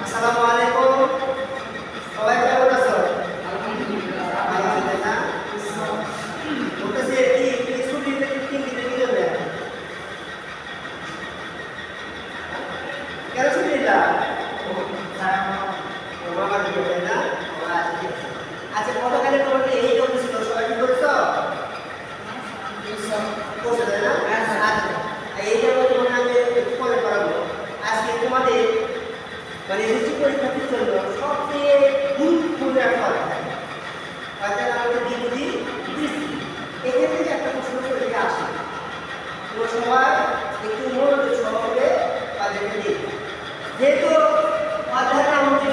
আসসালামু আলাইকুম। সবাই কেমন আছো? আলহামদুলিল্লাহ। বলতেছে কি ছুটিতে তিন দিনে কি যাবে? কেন ছুটি দিলা? বাবা দিবে তাই না? আচ্ছা গতকালের তোমাদের এই লোক ছিল সবাই কি করছো? করছো তাই না? আচ্ছা এইটা তোমাকে আমি একটু পরে করাবো। আজকে তোমাদের মানে এসএসসি পরীক্ষার্থীর জন্য সবচেয়ে গুরুত্বপূর্ণ একটা অধ্যায় আমাদের দ্বিপদী দৃষ্টি। এখান থেকে একটা প্রশ্ন পরীক্ষা আসে, তো সবাই একটু মনোযোগ সহকারে তাদেরকে দিই। যেহেতু অধ্যায়ের নাম হচ্ছে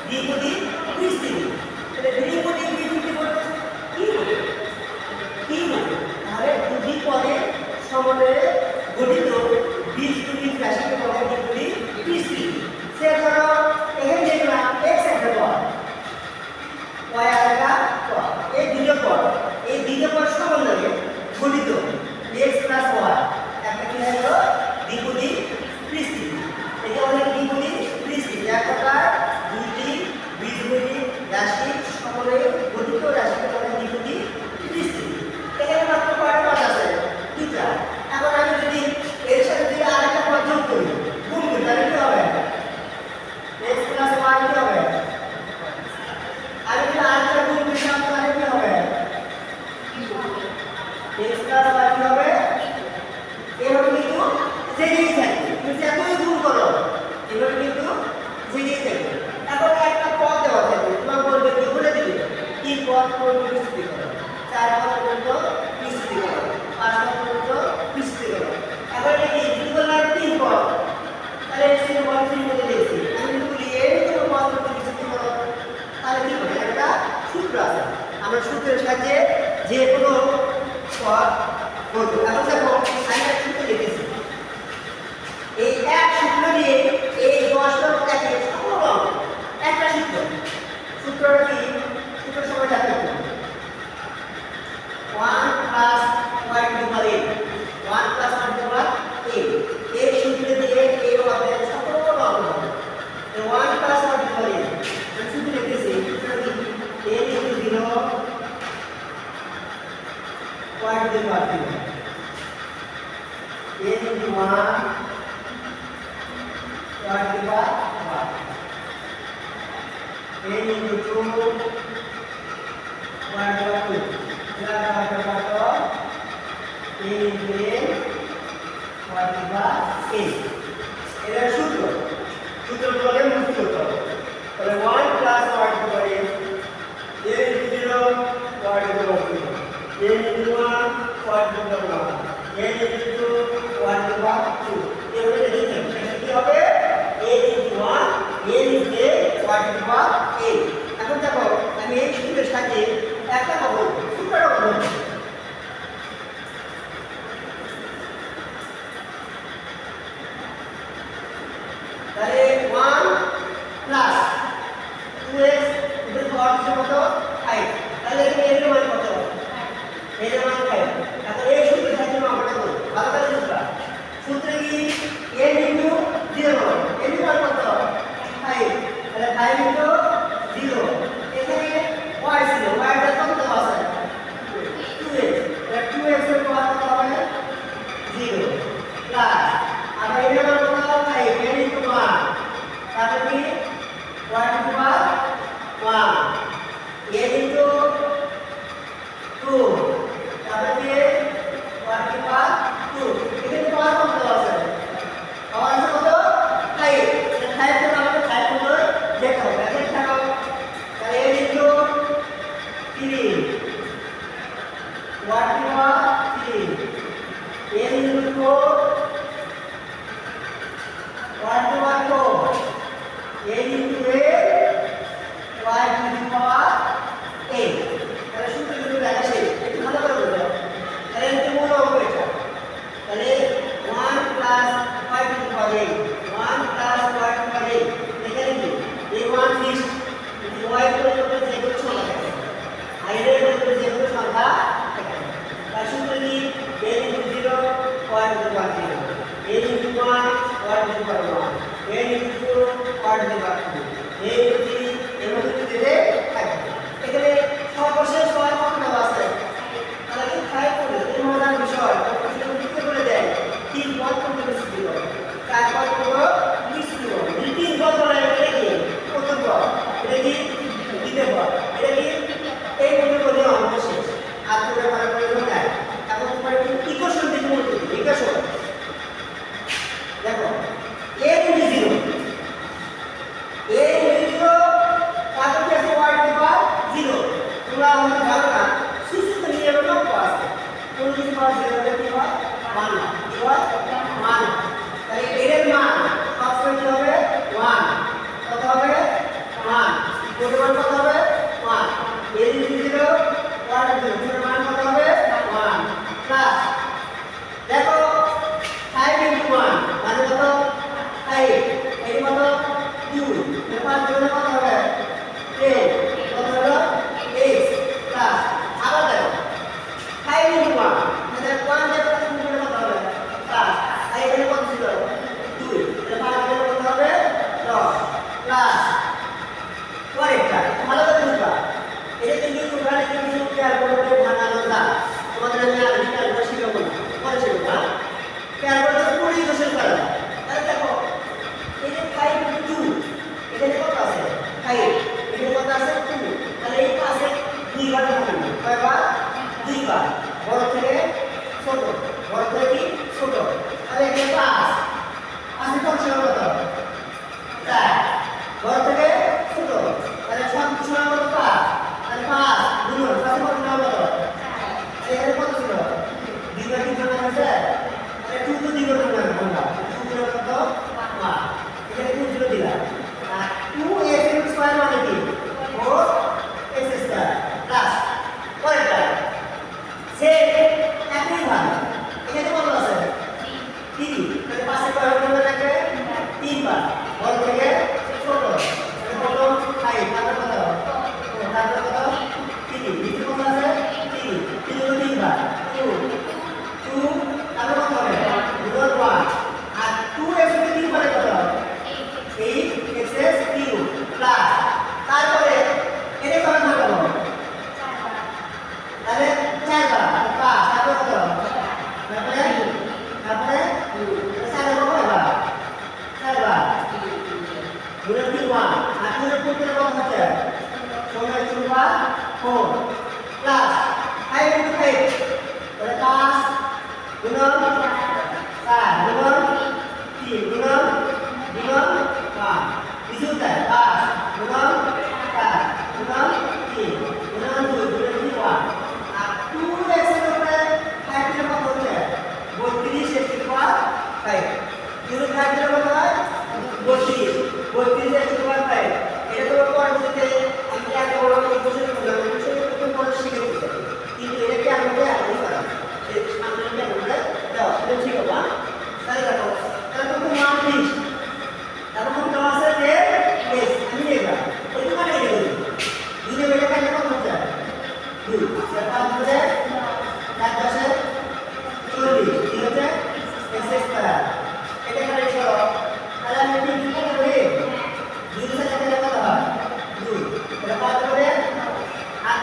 দ্বিপদী দৃষ্টি, তাহলে দ্বিপদী দৃষ্টি বলতে কি বলে? তাহলে দুটি পদের সমন্বয়ে গঠিত বীজগণিত রাশিকে বলা হয় দ্বিপদী দৃষ্টি। সে ধরো এখানে দেখলাম x একটা পদ, y একটা পদ, এই দুটো পদ সমন্বয়ে গঠিত x প্লাস y একটা কি হলো দ্বিপদী দৃষ্টি। এটা হলো দ্বিপদী দৃষ্টি, এক প্রকার দুটি বীজগণিত রাশি সমন্বয়ে গঠিত রাশিকে বলা হয় দ্বিপদী দৃষ্টি। এখানে মাত্র কয়টা পদ আছে? দুটা। এখন আমি যদি এর সাথে যদি আরেকটা পদ যোগ করি, গুণ করি, তাহলে কি হবে? x plus y কি হবে? আমি যদি আরেকটা গুণ করি তাহলে কি হবে? x plus y কি হবে? এভাবে কিন্তু জেগেই থাকে। তুমি যতই গুণ করো এভাবে কিন্তু জেগেই থাকে। এখন একটা পদ দেওয়া থাকে, তোমার বলবে কি বলে দিবে কি পদ পর্যন্ত বিস্তৃত করো, 4 পদ পর্যন্ত বিস্তৃত করো, 5 পদ পর্যন্ত বিস্তৃত করো। এখন এটা কি যদি বললাম 3 পদ, তাহলে এর বল 3 বলে দিয়েছি। আমি যদি এই তো পদ পর্যন্ত বিস্তৃত করো তাহলে কি হবে? একটা সূত্র আছে, আমরা সূত্রের সাহায্যে যে কোনো পদ করব। এখন দেখো আমি একটা সূত্র লিখেছি, এই এক সূত্র দিয়ে এই 10 লব একে সকল লব একটা সূত্র। সূত্রটা কি? সূত্র সময় দেখো 1 plus y to the power 8, 1 plus y to the power 8 এই সূত্র দিয়ে এই হবে সকল লব হবে 1 plus y to the power 8। আমি সূত্র লিখেছি, সূত্রটা কি? a into 0 y to the power 0, a into 1 y to the power 1, a into 2 y to the power 2, plus y to the power a into a y to the power 8। এটা সূত্র, সূত্র বলে মুক্ত করতে হবে। তাহলে 1 plus y to the power 8, a into 0 y to the power 0, a into 1 y to the power 1, a into 2 y to the power 2। এভাবে লিখতে হবে। সেটা কি হবে? a into 1 a into a y to the power 8। এখন দেখো আমি এই সূত্রের সাথে একটা পাবো, সূত্রটা বলবো। তাহলে 1 প্লাস 2x এর পাওয়ার কত? 5। তাহলে এখানে এর মান কত? এর মান 5। এখন এই সূত্রের সাহায্যে আমরা করব। ভালো করে বুঝবা। সূত্রে কি a ইনটু 0, এর মান কত? 5। তাহলে 5 ইনটু 0, এখানে y ছিল, y এর কত আছে? 2x। তাহলে 2x এর পাওয়ার কত হবে? 0 প্লাস আবার এর মান কত? 5, n ইনটু 1, তাহলে কি y to the power 1, n into 2, তাহলে কি y টু দি পাওয়ার 2। এখানে পাওয়ার কত আছে? পাওয়ার আছে কত? 5। তাহলে 5 কে আমাদের 5 করে দেখতে হবে। দেখো তাহলে n into 3 y to the power 3, n into 4 y to the power 4, a into a y to the power 8। তাহলে সূত্র কিন্তু দেখা শেষ। একটু ভালো করে বলতে হবে। তাহলে এটা মূল অঙ্ক এটা। তাহলে 1 plus y to the power 8, 1 plus y to the power 8 এখানে কি এই 1 ফিক্সড, কিন্তু y এর মধ্যে যে কোনো সংখ্যা থাকে, i এর মধ্যে যে কোনো সংখ্যা থাকে। তার সূত্র কি? a into 0 y to the power 0, a into 1 y to the power 1, a into 2 y word দেওয়া এই যদি এর মধ্যে দিলে থাকবে এখানে সর্বশেষ হয় কত দেওয়া আছে তাহলে কি ফাইভ করে এই মজার বিষয় প্রশ্ন লিখতে বলে দেয় তিন পদ করতে বেশি দিল তারপর পুরো লিখতে দিব এই তিন পদ বলে এটা কি প্রথম পদ এটা কি দ্বিতীয় পদ এটা কি এই মধ্যে বলে অঙ্ক শেষ আর পুরো করার প্রয়োজন নাই এখন তোমার ইকুয়েশন দিতে বলতে ইকুয়েশন দেখো a into 0 a into 0 কত কি আছে ওয়ার্ড দিবা 0 তোমরা আমাদের জানো না সুসুত নিয়ে এলো না আছে কোন কিছু পাওয়া 0 এর কি হয় 1 কি হয় 1 তাহলে এর মান সবসময় কি হবে 1 কত হবে 1 এর মান কত হবে 1 a into 0 ওয়ার্ড 0 এর মান কত হবে 1 প্লাস দেখো 5 into 1 মানে কত 5 এর কত 2 এর 5 জন্য কত হবে 10 কত হলো x প্লাস আবার দেখো 5 into 1 মানে 1 এর কত জন্য কত হবে প্লাস আর এখানে কত ছিল 2 এর 5 জন্য কত হবে 10 প্লাস পরেরটা ভালো করে বুঝবা এটা কিন্তু তোমরা কিন্তু খেয়াল করবে ভাঙানো না তোমাদের আমি আগে খেয়াল করে শিখাবো না পরে শিখবো না খেয়াল করে তো পুরোই দোষের করা তাহলে দেখো এই যে 5 into 2 এখানে কত আছে 5 এখানে কত আছে 2 তাহলে এই পাশে 2 বার ভাঙানো কয়বার 2 বার বড় থেকে ছোট বড় থেকে কি ছোট তাহলে এখানে 5 আছে কত ছিল কত 4 বড় থেকে ছোট তাহলে সব কিছু না কত 5 তাহলে 5 গুণ 5 কত না কত এখানে কত ছিল 2 বার কি জন্য আছে তাহলে 2 তো দিবো না আমরা 2 গুণ কত 5 এখানে 2 0 দিলাম আর 2x স্কয়ার মানে কি 4x স্কয়ার প্লাস পরেরটা সে একই ভাগ এখানে কত আছে 3 তাহলে পাশে কয় হবে থাকে 3 বার বড় থেকে ছোট তাহলে কত 5 তারপর কত তারপর কত 3 নিচে কত আছে 3 3 বার 2 তারপর কত হবে 1 আর 2x এর 3 বারে কত 8x কিউ প্লাস তারপরে এটা কত ভাগ হবে তাহলে 4 বার প্লাস তারপর কত তারপরে 4 বার কত 4 বার গুণ 3 1 আর 2 এর 4 কত হচ্ছে 4 বার 4 প্লাস 5 into 5 তাহলে 5 গুণ 4 গুণ 3 গুণ 5 কিছু তাই 5 গুণ 4 গুণ 3 গুণ 2 গুণ 3 1 আর 2x এর উপরে 5 এর কত হচ্ছে 32 x পাওয়ার 5 2 5 এর কত হয় 32 x পাওয়ার 5 এটা তো পরবর্তীতে আমি আগে বড় ইকুয়েশন করলাম ইকুয়েশন প্রথম পরে শিখে দিতে কিন্তু এটা কি আমাদের আগে করা এই সামনে কি আমরা দাও এটা ঠিক হবে তাহলে দেখো তাহলে তো মান 20 তারপর কোন দেওয়া আছে যে s আমি নেবা ওই তো মানে দেব দুই বেলা কেন কত হচ্ছে 2 তারপর হচ্ছে 4 10 40 ঠিক আছে x স্কয়ার এটা করে করো তাহলে আমি কি কত করি 2 এর সাথে কত হয় 2 তাহলে কত করে 8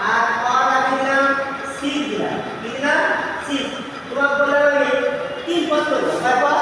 আর পর আমি দিলাম 6 দিলাম কি দিলাম 6 তোমাকে বললাম আমি 3 পদ করবো তারপর